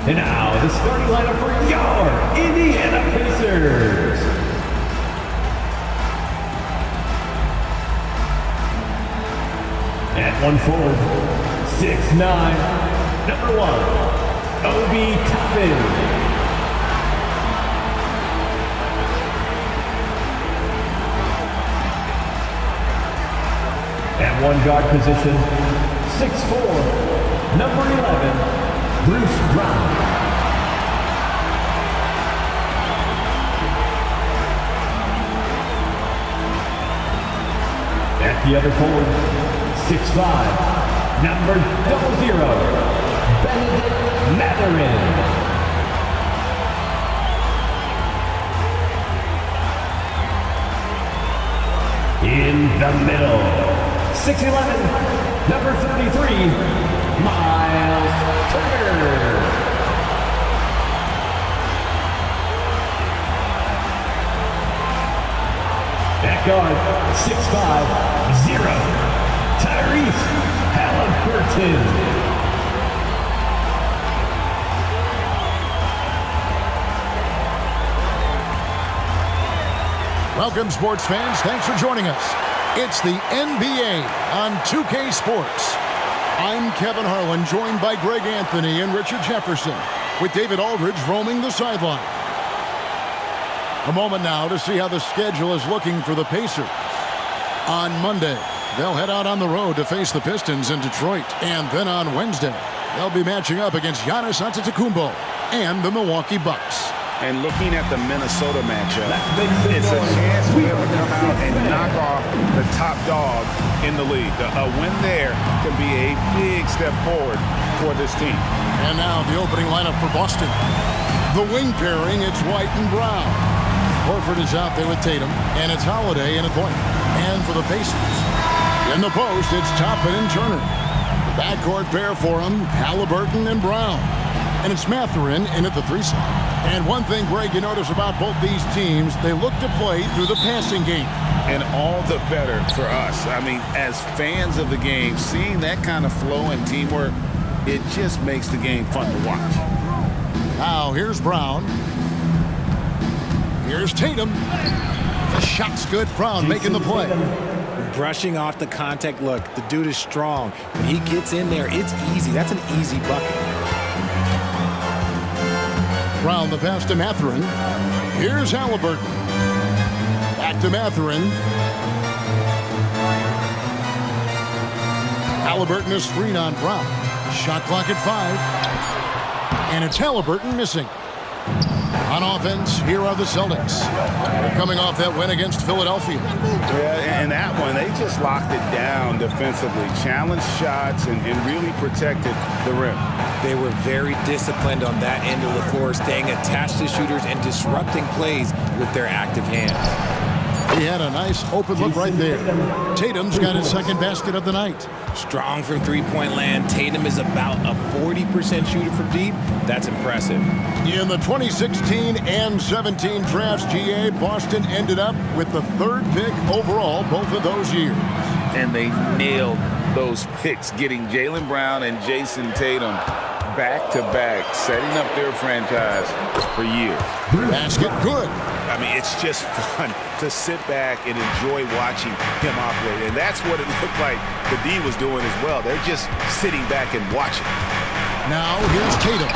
And now, the starting lineup for your Indiana Pacers. At 1 forward, 6'9", number 1, Obi Toppin. At 1 guard position, 6'4", number 11, Bruce Brown. At the other forward, 6'5", number 00, Benedict Mathurin. In the middle, 6'11", number 33, Miles Turner. At guard, 6'5", 0, Tyrese Halliburton. Welcome, sports fans. Thanks for joining us. It's the NBA on 2K Sports. I'm Kevin Harlan, joined by Greg Anthony and Richard Jefferson, with David Aldridge roaming the sideline. A moment now to see how the schedule is looking for the Pacers. On Monday, they'll head out on the road to face the Pistons in Detroit. And then on Wednesday, they'll be matching up against Giannis Antetokounmpo and the Milwaukee Bucks. And looking at the Minnesota matchup, it's a chance we have to come out and knock off the top dog in the league. A win there can be a big step forward for this team. And now the opening lineup for Boston. The wing pairing, it's White and Brown. Horford is out there with Tatum, and it's Holiday in at point. And for the Pacers, in the post, it's Toppin and Turner. The backcourt pair for them, Halliburton and Brown. And it's Mathurin in at the 3 slot. And one thing, Greg, you notice about both these teams, they look to play through the passing game. And all the better for us. I mean, as fans of the game, seeing that kind of flow and teamwork, it just makes the game fun to watch. Now, here's Brown. Here's Tatum. The shot's good. Brown making the play. Brushing off the contact. Look, the dude is strong. When he gets in there, it's easy. That's an easy bucket. Brown, the pass to Mathurin. Here's Halliburton. Back to Mathurin. Halliburton is screen on Brown. Shot clock at 5. And it's Halliburton missing. On offense, here are the Celtics. They're coming off that win against Philadelphia. Yeah, and that one, they just locked it down defensively. Challenged shots and really protected the rim. They were very disciplined on that end of the floor, staying attached to shooters and disrupting plays with their active hands. He had a nice open look right there. Tatum's got his second basket of the night. Strong from three-point land. Tatum is about a 40% shooter from deep. That's impressive. In the 2016 and 17 drafts, GA, Boston ended up with the 3rd pick overall both of those years. And they nailed those picks, getting Jaylen Brown and Jason Tatum back-to-back, setting up their franchise for years. Basket good. I mean, it's just fun to sit back and enjoy watching him operate. And that's what it looked like the D was doing as well. They're just sitting back and watching. Now here's Tatum.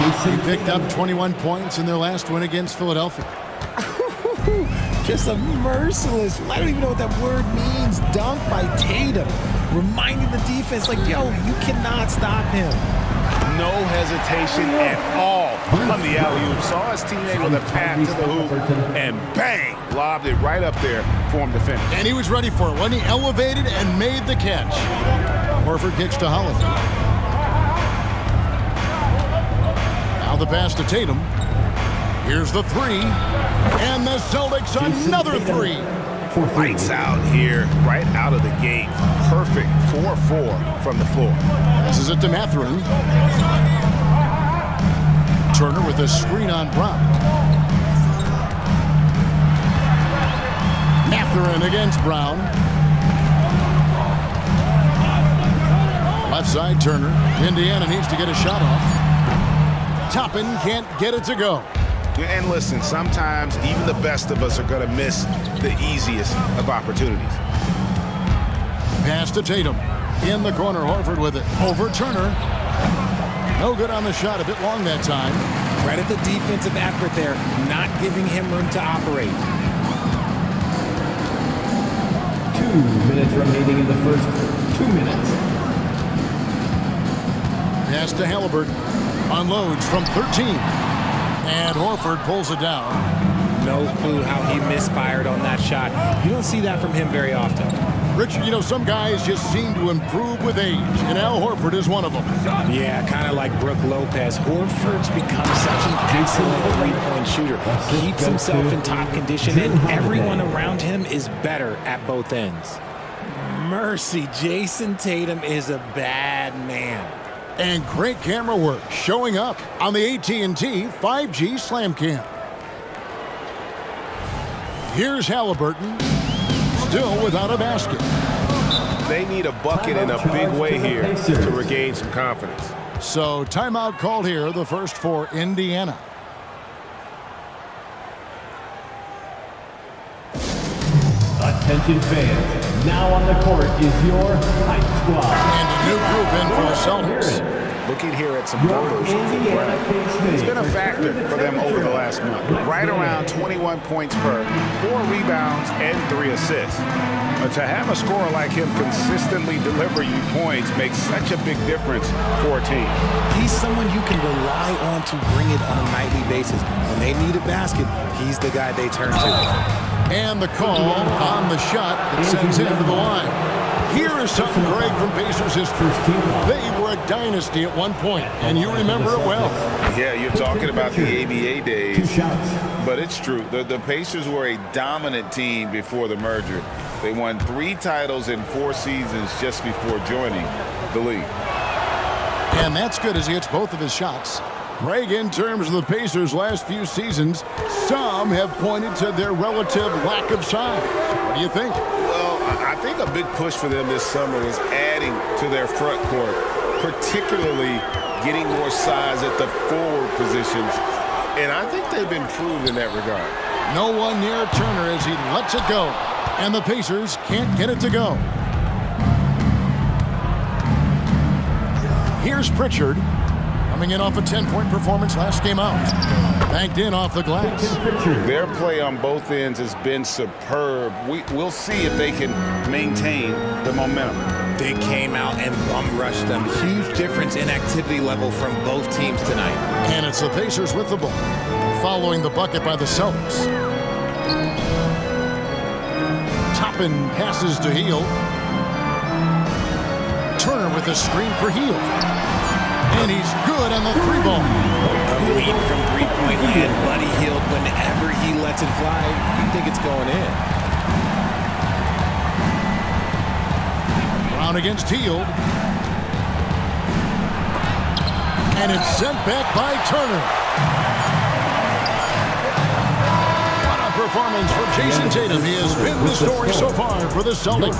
He picked up 21 points in their last win against Philadelphia. Just a merciless, I don't even know what that word means, dunk by Tatum. Reminding the defense, like, yo, you cannot stop him. No hesitation at all on the alley-oop. Saw his teammate with a pass to the hoop, and bang, lobbed it right up there for him to finish. And he was ready for it when he elevated and made the catch. Horford kicks to Holiday. Now the pass to Tatum. Here's the 3. And the Celtics another 3. Lights out here, right out of the gate. Perfect 4-4 from the floor. This is it to Mathurin. Turner with a screen on Brown. Mathurin against Brown. Left side, Turner. Indiana needs to get a shot off. Toppin can't get it to go. And listen, sometimes even the best of us are going to miss the easiest of opportunities. Pass to Tatum. In the corner, Horford with it. Over Turner. No good on the shot. A bit long that time. Credit the defensive effort there, not giving him room to operate. 2 minutes remaining in the first 2 minutes. Pass to Halliburton. Unloads from 13. And Horford pulls it down. No clue how he misfired on that shot. You don't see that from him very often. Richard, you know, some guys just seem to improve with age, and Al Horford is one of them. Yeah, kind of like Brook Lopez. Horford's become such an excellent three-point shooter. Keeps himself in top condition, and everyone around him is better at both ends. Mercy, Jason Tatum is a bad man. And great camera work showing up on the AT&T 5G Slam Cam. Here's Halliburton, still without a basket. They need a bucket in a big way here to regain some confidence. So timeout called here, the first for Indiana. Attention fans, now on the court is your hype squad. And a new group in for the Celtics. Looking here at some numbers for Brown. He's been a factor for them over the last month. Right around 21 points per, 4 rebounds, and 3 assists. But to have a scorer like him consistently deliver you points makes such a big difference for a team. He's someone you can rely on to bring it on a nightly basis. When they need a basket, he's the guy they turn to. And the call on the shot that sends him to the line. Here is something, Greg, from Pacers history. They were a dynasty at one point, and you remember it well. Yeah, you're talking about the ABA days. 2 shots. But it's true. The Pacers were a dominant team before the merger. They won 3 titles in 4 seasons just before joining the league. And that's good as he hits both of his shots. Greg, in terms of the Pacers' last few seasons, some have pointed to their relative lack of size. What do you think? Well, I think a big push for them this summer is adding to their front court, particularly getting more size at the forward positions. And I think they've improved in that regard. No one near Turner as he lets it go. And the Pacers can't get it to go. Here's Pritchard. Coming in off a 10-point performance last game out. Banked in off the glass. Their play on both ends has been superb. We'll see if they can maintain the momentum. They came out and bum rushed them. Huge difference in activity level from both teams tonight. And it's the Pacers with the ball, following the bucket by the Celtics. Toppin passes to Hield. Turner with a screen for Hield. And he's good on the 3-ball. A lead from three-point land. Buddy Hield, whenever he lets it fly, you think it's going in. Brown against Hield. And it's sent back by Turner. Performance for Jason Tatum. He has been the story so far for the Celtics.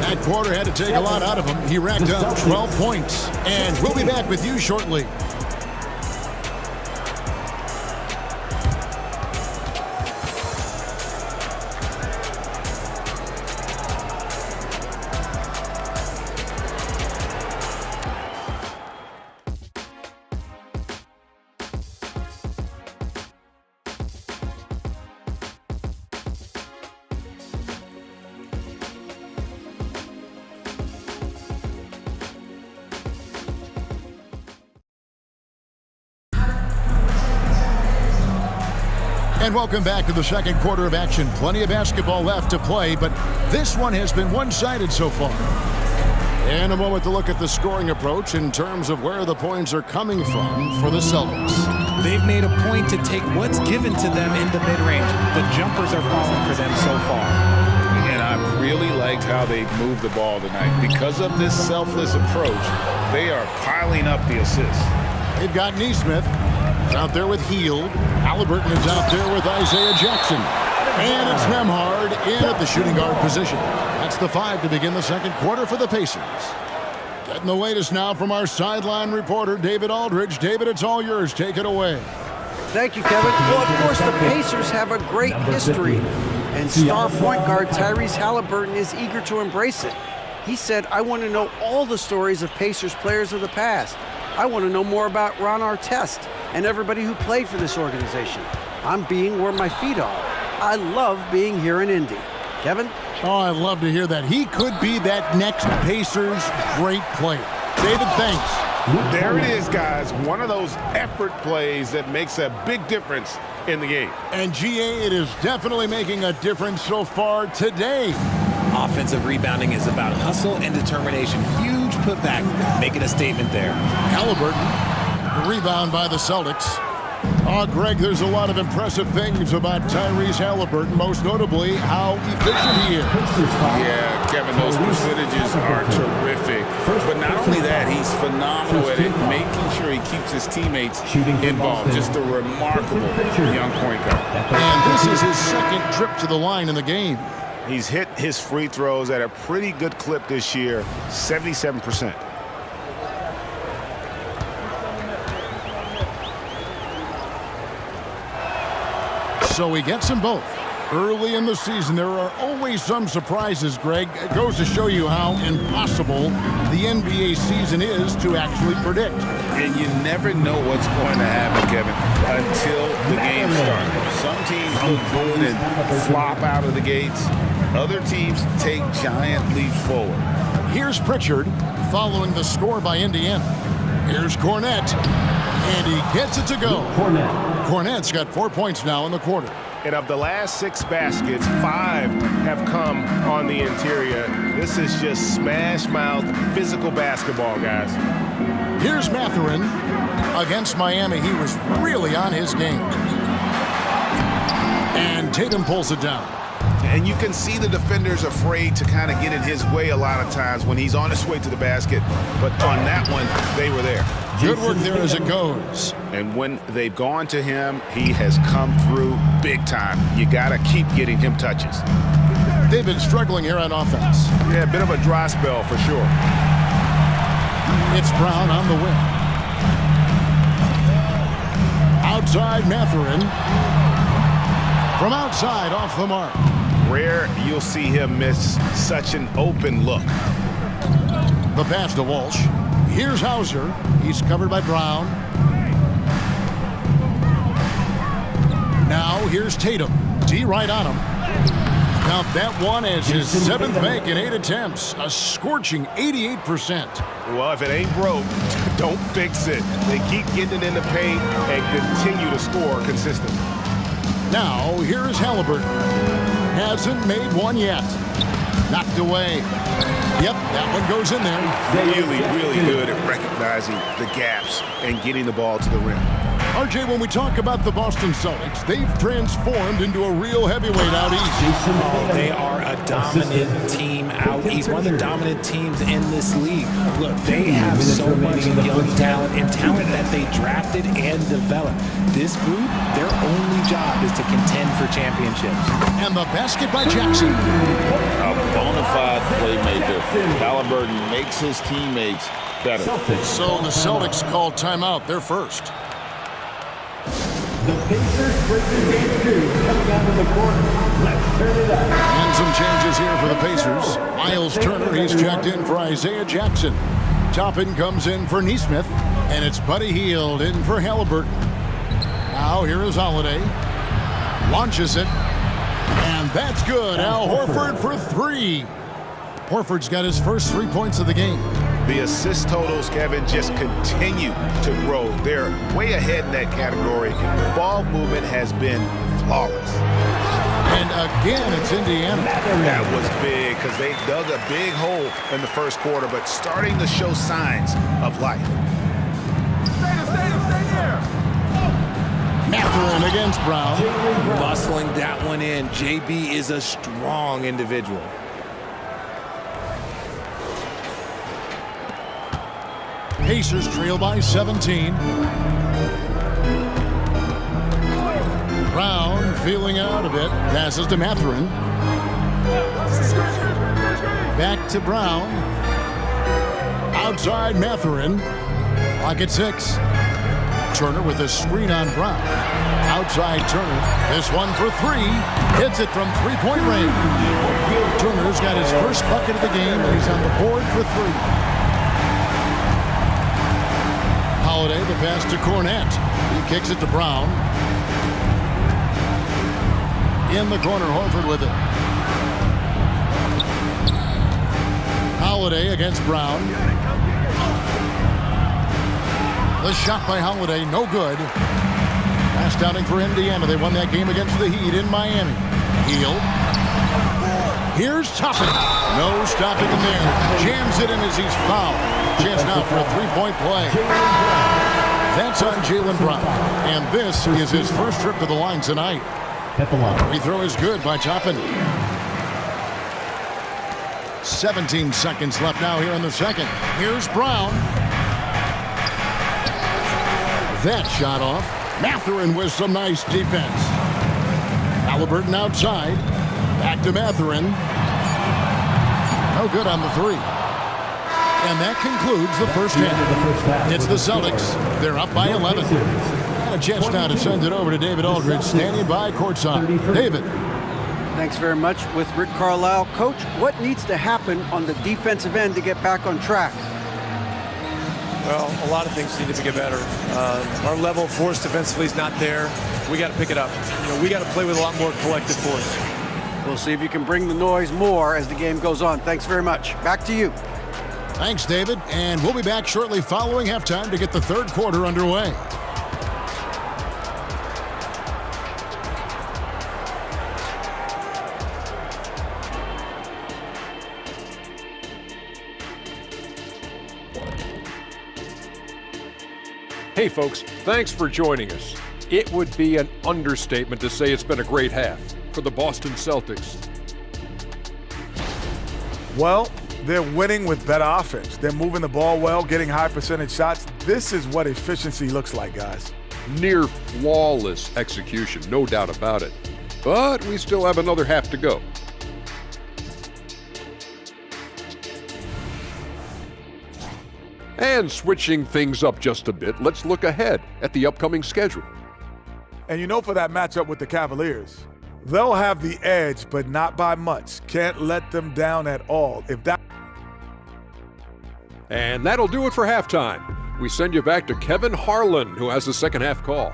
That quarter had to take a lot out of him. He racked up 12 points. And we'll be back with you shortly. And welcome back to the second quarter of action. Plenty of basketball left to play, but this one has been one-sided so far. In a moment to look at the scoring approach in terms of where the points are coming from for the Celtics. They've made a point to take what's given to them in the mid-range. The jumpers are falling for them so far. And I really liked how they've moved the ball tonight. Because of this selfless approach, they are piling up the assists. They've got Neesmith out there with Hield. Halliburton is out there with Isaiah Jackson. And it's Nembhard in at the shooting guard position. That's the 5 to begin the second quarter for the Pacers. Getting the latest now from our sideline reporter, David Aldridge. David, it's all yours. Take it away. Thank you, Kevin. Well, of course, the Pacers have a great history, and star point guard Tyrese Halliburton is eager to embrace it. He said, "I want to know all the stories of Pacers players of the past. I want to know more about Ron Artest and everybody who played for this organization. I'm being where my feet are. I love being here in Indy." Kevin? Oh, I'd love to hear that. He could be that next Pacers great player. David, thanks. There it is, guys. One of those effort plays that makes a big difference in the game. And GA, it is definitely making a difference so far today. Offensive rebounding is about hustle and determination. Huge putback, making a statement there. Halliburton, the rebound by the Celtics. Oh, Greg, there's a lot of impressive things about Tyrese Halliburton, most notably how efficient he is. Yeah, Kevin, those percentages are terrific. But not only that, he's phenomenal at it, making sure he keeps his teammates involved. Just a remarkable young point guard. And this is his second trip to the line in the game. He's hit his free throws at a pretty good clip this year, 77%. So he gets them both. Early in the season, there are always some surprises, Greg. It goes to show you how impossible the NBA season is to actually predict. And you never know what's going to happen, Kevin, until the game starts. Some teams look good and flop out of the gates. Other teams take giant leaps forward. Here's Pritchard following the score by Indiana. Here's Cornette, and he gets it to go. Cornette's got 4 points now in the quarter. And of the last 6 baskets, 5 have come on the interior. This is just smash-mouth physical basketball, guys. Here's Mathurin. Against Miami, he was really on his game. And Tatum pulls it down. And you can see the defenders afraid to kind of get in his way a lot of times when he's on his way to the basket. But on that one, they were there. Good work there as it goes. And when they've gone to him, he has come through big time. You got to keep getting him touches. They've been struggling here on offense. Yeah, a bit of a dry spell for sure. It's Brown on the wing. Outside Mathurin. From outside, off the mark. Rare you'll see him miss such an open look. The pass to Walsh. Here's Hauser. He's covered by Brown. Now here's Tatum. D right on him. Count that one as his 7th make in 8 attempts. A scorching 88%. Well, if it ain't broke, don't fix it. They keep getting it in the paint and continue to score consistently. Now here's Halliburton. Hasn't made one yet. Knocked away. Yep, that one goes in there. Really good at recognizing the gaps and getting the ball to the rim. RJ, when we talk about the Boston Celtics, they've transformed into a real heavyweight out east. Oh, they are a dominant team out east, one of the dominant teams in this league. Look, they have so much young talent and talent that they drafted and developed. This group, their only job is to contend for championships. And the basket by Jackson. A bona fide playmaker. Halliburton makes his teammates better. So the Celtics call timeout. They're first. The Pacers breaking game 2 coming out of the corner. Let's turn it up. And some changes here for the Pacers. Miles Turner, he's checked in for Isaiah Jackson. Toppin comes in for Nesmith. And it's Buddy Hield in for Halliburton. Now here is Holiday. Launches it. And that's good. Al Horford for 3. Horford's got his first 3 points of the game. The assist totals, Kevin, just continue to grow. They're way ahead in that category. Ball movement has been flawless. And again, it's Indiana. That was big because they dug a big hole in the first quarter, but starting to show signs of life. Stay there. Mathurin against Brown. Bustling that one in. JB is a strong individual. Pacers trail by 17. Brown feeling out a bit. Passes to Mathurin. Back to Brown. Outside Mathurin. Clock at 6. Turner with a screen on Brown. Outside Turner. This one for 3. Hits it from three-point range. Turner's got his first bucket of the game, and he's on the board for 3. Holiday, the pass to Cornette. He kicks it to Brown. In the corner, Horford with it. Holiday against Brown. The shot by Holiday, no good. Pass downing for Indiana. They won that game against the Heat in Miami. Heel. Here's Toppin. No stopping him there. Jams it in as he's fouled. Chance now for a three-point play. That's on Jaylen Brown. And this is his first trip to the line tonight. Free throw is good by Toppin. 17 seconds left now here in the second. Here's Brown. That shot off. Mathurin with some nice defense. Halliburton outside. Back to Mathurin. No good on the 3. And that concludes the first half. It's the Celtics. They're up by 11. And a chance now to send it over to David Aldridge, standing by courtside. David. Thanks very much with Rick Carlisle. Coach, what needs to happen on the defensive end to get back on track? Well, a lot of things need to get better. Our level of force defensively is not there. We got to pick it up. We got to play with a lot more collective force. We'll see if you can bring the noise more as the game goes on. Thanks very much. Back to you. Thanks, David. And we'll be back shortly following halftime to get the third quarter underway. Hey folks, thanks for joining us. It would be an understatement to say it's been a great half for the Boston Celtics. Well, they're winning with better offense. They're moving the ball well, getting high percentage shots. This is what efficiency looks like, guys. Near flawless execution, no doubt about it. But we still have another half to go. And switching things up just a bit, let's look ahead at the upcoming schedule. And for that matchup with the Cavaliers, they'll have the edge, but not by much. Can't let them down at all. And that'll do it for halftime. We send you back to Kevin Harlan, who has the second half call.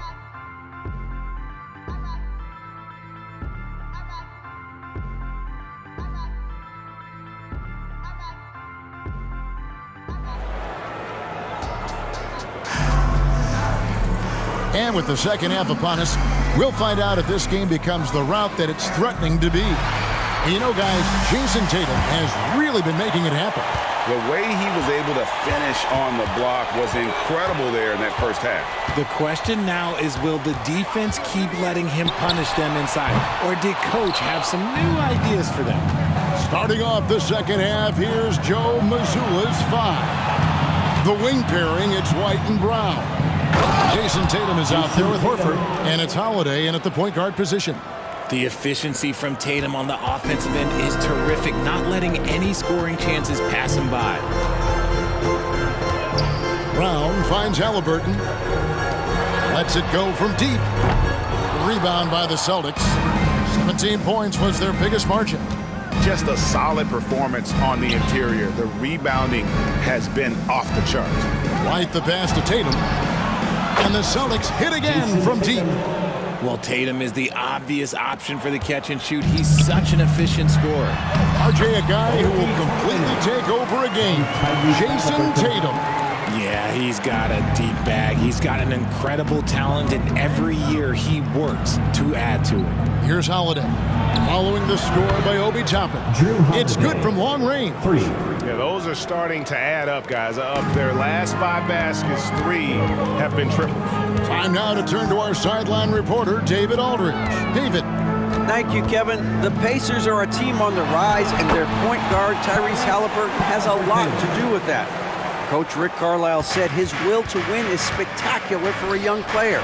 And with the second half upon us, we'll find out if this game becomes the route that it's threatening to be. Guys, Jason Tatum has really been making it happen. The way he was able to finish on the block was incredible there in that first half. The question now is, will the defense keep letting him punish them inside? Or did Coach have some new ideas for them? Starting off the second half, here's Joe Mazzulla's 5. The wing pairing, it's White and Brown. Jason Tatum is out there with Horford, and it's Holiday in at the point guard position. The efficiency from Tatum on the offensive end is terrific, not letting any scoring chances pass him by. Brown finds Halliburton. Lets it go from deep. Rebound by the Celtics. 17 points was their biggest margin. Just a solid performance on the interior. The rebounding has been off the charts. White the pass to Tatum. And the Celtics hit again from deep. Well, Tatum is the obvious option for the catch and shoot. He's such an efficient scorer. RJ, a guy who will completely take over a game. Jason Tatum. Yeah, he's got a deep bag. He's got an incredible talent, and every year he works to add to it. Here's Holiday. Following the score by Obi Toppin. It's good from long range. Yeah, those are starting to add up, guys. Of their last 5 baskets, 3 have been triple. Time now to turn to our sideline reporter, David Aldridge. David. Thank you, Kevin. The Pacers are a team on the rise, and their point guard, Tyrese Halliburton, has a lot to do with that. Coach Rick Carlisle said his will to win is spectacular for a young player.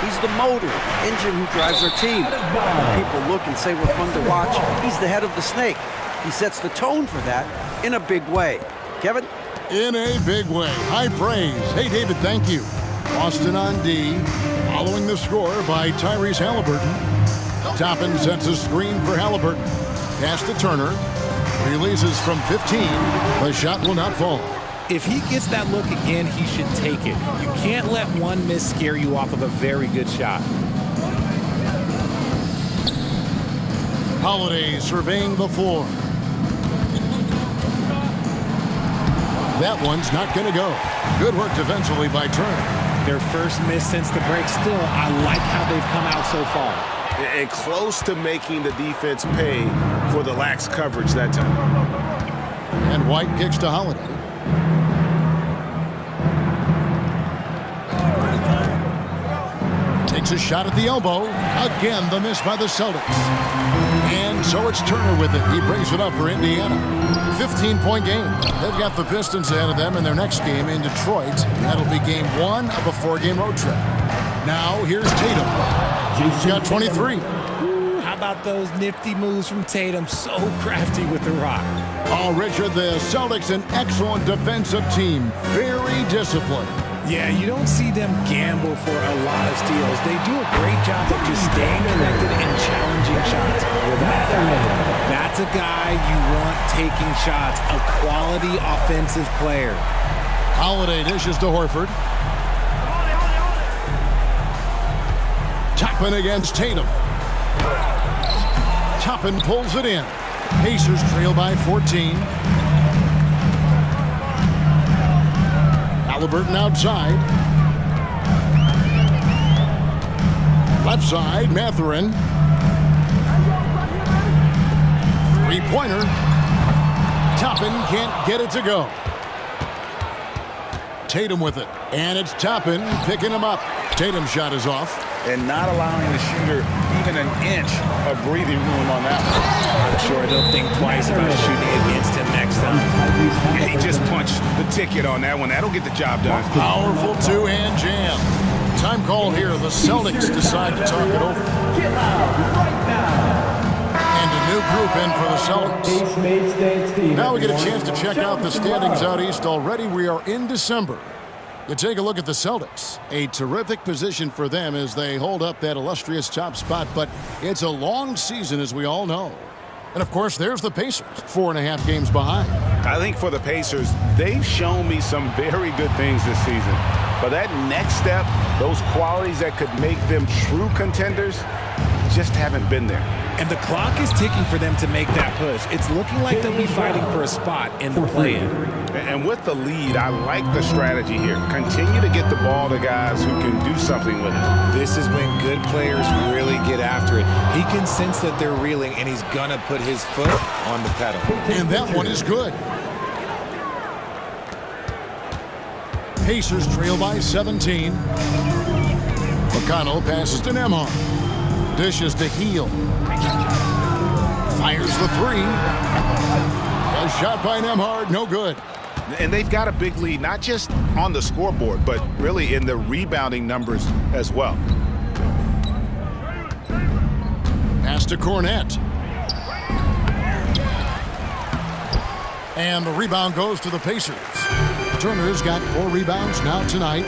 He's the motor, engine who drives our team. When people look and say we're fun to watch, he's the head of the snake. He sets the tone for that in a big way. Kevin? In a big way. High praise. Hey, David, thank you. Boston on D, following the score by Tyrese Halliburton. Toppin sets a screen for Halliburton. Pass to Turner. Releases from 15. The shot will not fall. If he gets that look again, he should take it. You can't let one miss scare you off of a very good shot. Holiday surveying the floor. That one's not going to go. Good work defensively by Turner. Their first miss since the break. Still, I like how they've come out so far. And close to making the defense pay for the lax coverage that time. And White kicks to Holiday. Takes a shot at the elbow. Again, the miss by the Celtics. And so it's Turner with it. He brings it up for Indiana. 15-point game. They've got the Pistons ahead of them in their next game in Detroit. That'll be game 1 of a 4-game road trip. Now, here's Tatum. He's got 23. How about those nifty moves from Tatum? So crafty with the rock. Oh, Richard, the Celtics, an excellent defensive team. Very disciplined. Yeah, you don't see them gamble for a lot of steals. They do a great job of just staying connected and challenging shots without foul. That's a guy you want taking shots, a quality offensive player. Holiday dishes to Horford. Toppin against Tatum. Toppin pulls it in. Pacers trail by 14. Halliburton outside. Left side, Mathurin. Three-pointer. Toppin can't get it to go. Tatum with it. And it's Toppin picking him up. Tatum's shot is off. And not allowing the shooter even an inch of breathing room on that one. I'm sure they'll think twice about shooting against him next time. Yeah, he just punched the ticket on that one. That'll get the job done. Powerful two-hand jam. Time called here. The Celtics decide to talk it over. And a new group in for the Celtics. Now we get a chance to check out the standings out east already. We are in December. You take a look at the Celtics. A terrific position for them as they hold up that illustrious top spot, but it's a long season, as we all know. And, of course, there's the Pacers, 4.5 games behind. I think for the Pacers, they've shown me some very good things this season. But that next step, those qualities that could make them true contenders, just haven't been there. And the clock is ticking for them to make that push. It's looking like they'll be fighting for a spot in the play-in. And with the lead, I like the strategy here. Continue to get the ball to guys who can do something with it. This is when good players really get after it. He can sense that they're reeling, and he's going to put his foot on the pedal. And that one is good. Pacers trail by 17. McConnell passes to Nembhard. Dishes to Heel. Fires the three. A shot by Nembhard, no good. And they've got a big lead, not just on the scoreboard, but really in the rebounding numbers as well. Pass to Cornette. And the rebound goes to the Pacers. Turner's got 4 rebounds now tonight.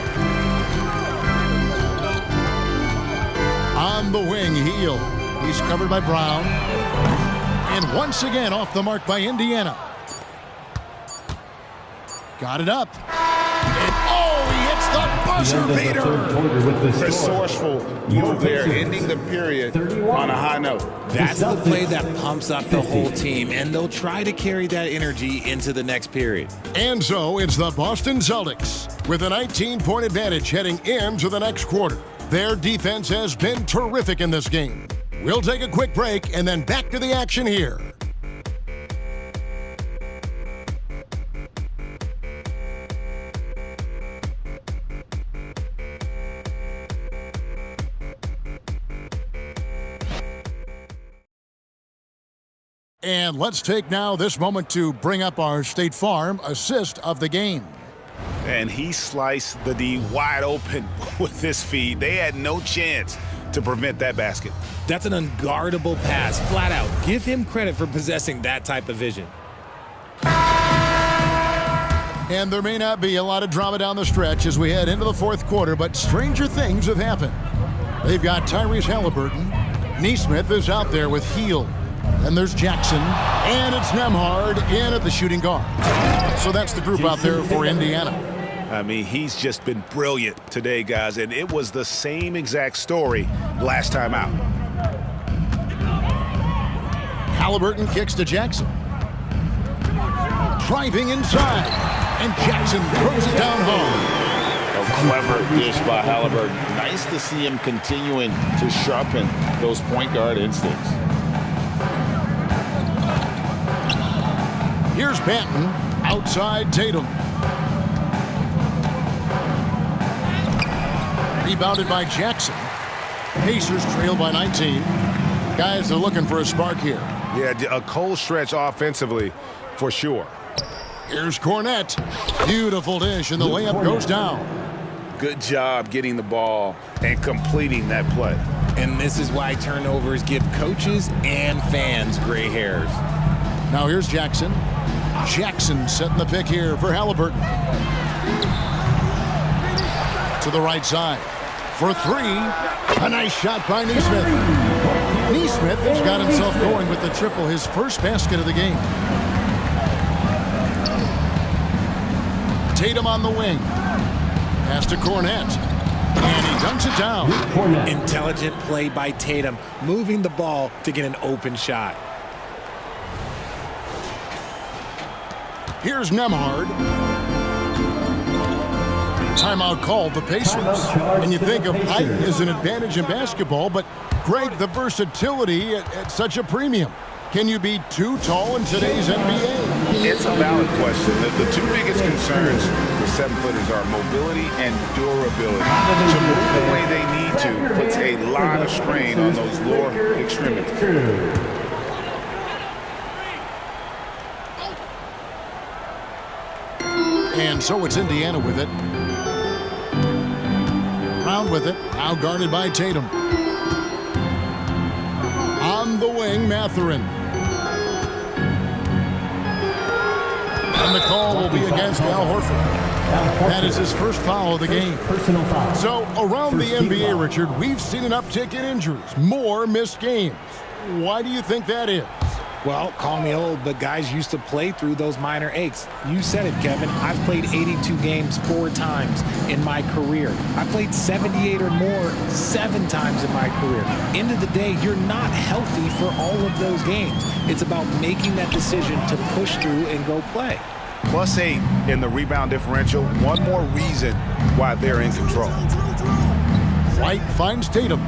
On the wing, Heel. He's covered by Brown. And once again off the mark by Indiana. Got it up. And he hits the buzzer beater. Resourceful move there, ending the period on a high note. That's the play that pumps up the whole team, and they'll try to carry that energy into the next period. And so it's the Boston Celtics with a 19-point advantage heading into the next quarter. Their defense has been terrific in this game. We'll take a quick break and then back to the action here. And let's take now this moment to bring up our State Farm assist of the game. And he sliced the D wide open with this feed. They had no chance to prevent that basket. That's an unguardable pass, flat out. Give him credit for possessing that type of vision. And there may not be a lot of drama down the stretch as we head into the fourth quarter, but stranger things have happened. They've got Tyrese Haliburton. Neesmith is out there with Heel. Then there's Jackson, and it's Nembhard in at the shooting guard. So that's the group out there for Indiana. I mean, he's just been brilliant today, guys, and it was the same exact story last time out. Haliburton kicks to Jackson. Driving inside, and Jackson throws it down home. A clever dish by Haliburton. Nice to see him continuing to sharpen those point guard instincts. Here's Banton outside Tatum. Rebounded by Jackson. Pacers trail by 19. Guys are looking for a spark here. Yeah, a cold stretch offensively for sure. Here's Cornette. Beautiful dish, and the layup goes down. Good job getting the ball and completing that play. And this is why turnovers give coaches and fans gray hairs. Now here's Jackson. Jackson setting the pick here for Haliburton. To the right side. For three. A nice shot by Neesmith. Neesmith has got himself going with the triple, his first basket of the game. Tatum on the wing. Pass to Cornette. And he dunks it down. Intelligent play by Tatum, moving the ball to get an open shot. Here's Nembhard. Timeout called the Pacers. And you think of height as an advantage in basketball, but Greg, the versatility at such a premium. Can you be too tall in today's NBA? It's a valid question. The two biggest concerns for seven-footers are mobility and durability. To move the way they need to puts a lot of strain on those lower extremities. And so it's Indiana with it. Brown with it, now guarded by Tatum. On the wing, Mathurin. And the call will be against Al Horford. That is his first foul of the game. So around the NBA, Richard, we've seen an uptick in injuries, more missed games. Why do you think that is? Well, call me old, but guys used to play through those minor aches. You said it, Kevin. I've played 82 games 4 times in my career. I played 78 or more 7 times in my career. End of the day, you're not healthy for all of those games. It's about making that decision to push through and go play. +8 in the rebound differential. One more reason why they're in control. White finds Tatum.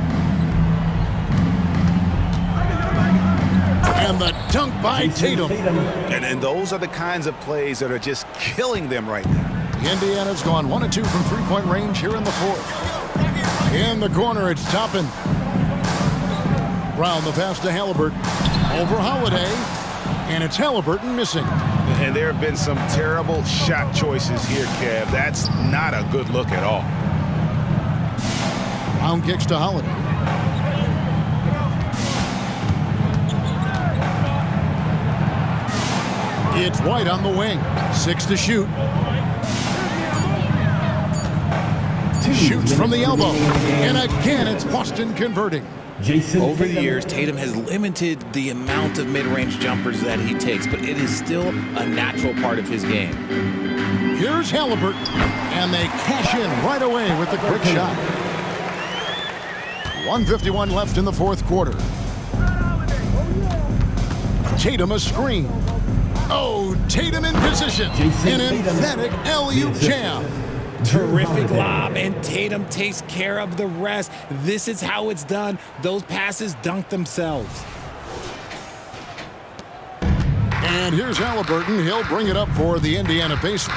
And the dunk by Tatum. And those are the kinds of plays that are just killing them right now. Indiana's gone 1 of 2 from three-point range here in the fourth. In the corner, it's Toppin. Brown the pass to Haliburton. Over Holiday. And it's Haliburton missing. And there have been some terrible shot choices here, Kev. That's not a good look at all. Brown kicks to Holiday. It's White on the wing. 6 to shoot. Shoots from the elbow. And again, it's Boston converting. Over the years, Tatum has limited the amount of mid-range jumpers that he takes, but it is still a natural part of his game. Here's Haliburton. And they cash in right away with the quick shot. 1:51 left in the fourth quarter. Tatum a screen. Oh, Tatum in position. An emphatic alley-oop jam. Terrific lob, and Tatum takes care of the rest. This is how it's done. Those passes dunk themselves. And here's Haliburton. He'll bring it up for the Indiana Pacers.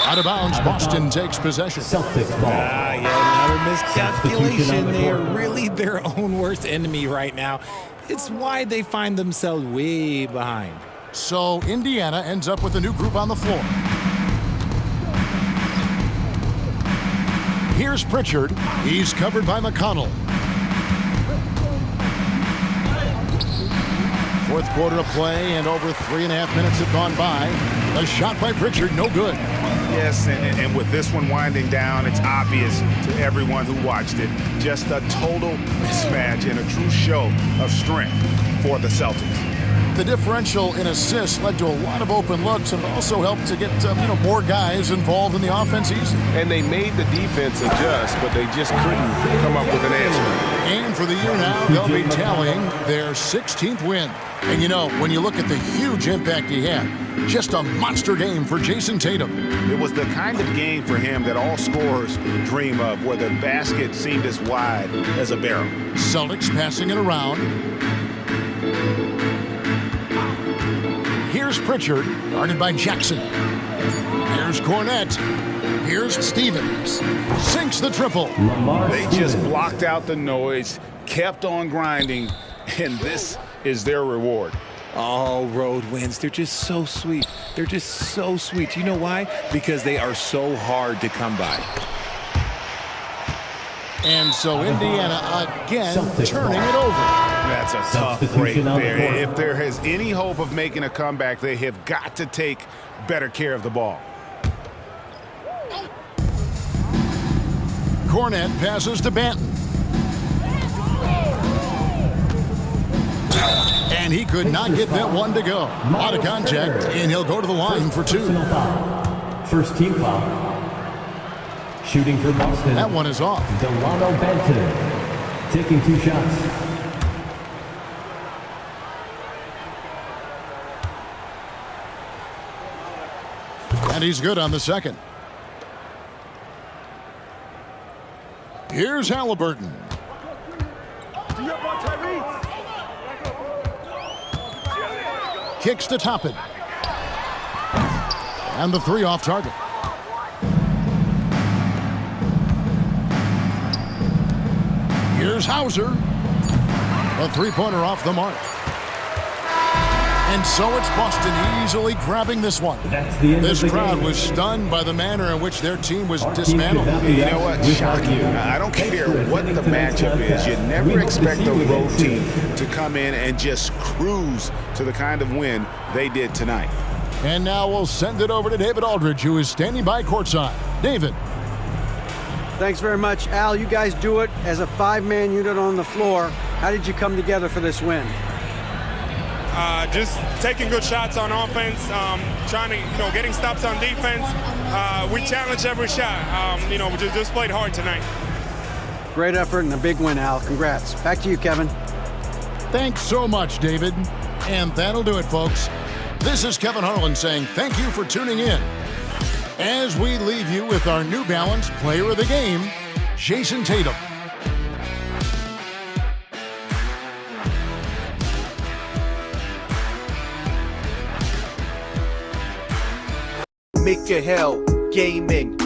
Out of bounds, Boston takes possession. Celtics ball. Yeah, another miscalculation. They are really their own worst enemy right now. It's why they find themselves way behind. So Indiana ends up with a new group on the floor. Here's Pritchard. He's covered by McConnell. Fourth quarter of play, and over 3.5 minutes have gone by. A shot by Pritchard, no good. Yes, and with this one winding down, it's obvious to everyone who watched it. Just a total mismatch and a true show of strength for the Celtics. The differential in assists led to a lot of open looks and also helped to get more guys involved in the offense easy. And they made the defense adjust, but they just couldn't come up with an answer. And for the year now, they'll be tallying their 16th win. And when you look at the huge impact he had, just a monster game for Jason Tatum. It was the kind of game for him that all scorers dream of, where the basket seemed as wide as a barrel. Celtics passing it around. Here's Pritchard, guarded by Jackson. Here's Cornette. Here's Stevens. Sinks the triple. They just blocked out the noise, kept on grinding, and this is their reward. All road wins. They're just so sweet. They're just so sweet. You know why? Because they are so hard to come by. And so Indiana again turning it over. That's a tough break there. If there has any hope of making a comeback, they have got to take better care of the ball. Cornette passes to Banton. And he could not get that one to go. Out of contact, and he'll go to the line for two. First team foul. Shooting for Boston. That one is off. Delano Banton taking 2 shots. And he's good on the second. Here's Halliburton. Kicks to Toppin. And the 3 off target. Here's Hauser. A 3-pointer off the mark. And so it's Boston easily grabbing this one. This crowd was stunned by the manner in which their team was dismantled. You know what? Shocking. I don't care what the matchup is. You never expect a road team to come in and just cruise to the kind of win they did tonight. And now we'll send it over to David Aldridge, who is standing by courtside. David. Thanks very much, Al. You guys do it as a 5-man unit on the floor. How did you come together for this win? Just taking good shots on offense, trying to, getting stops on defense. We challenged every shot. We just played hard tonight. Great effort and a big win, Al. Congrats. Back to you, Kevin. Thanks so much, David. And that'll do it, folks. This is Kevin Harlan saying thank you for tuning in. As we leave you with our New Balance Player of the Game, Jason Tatum. Make your hell gaming.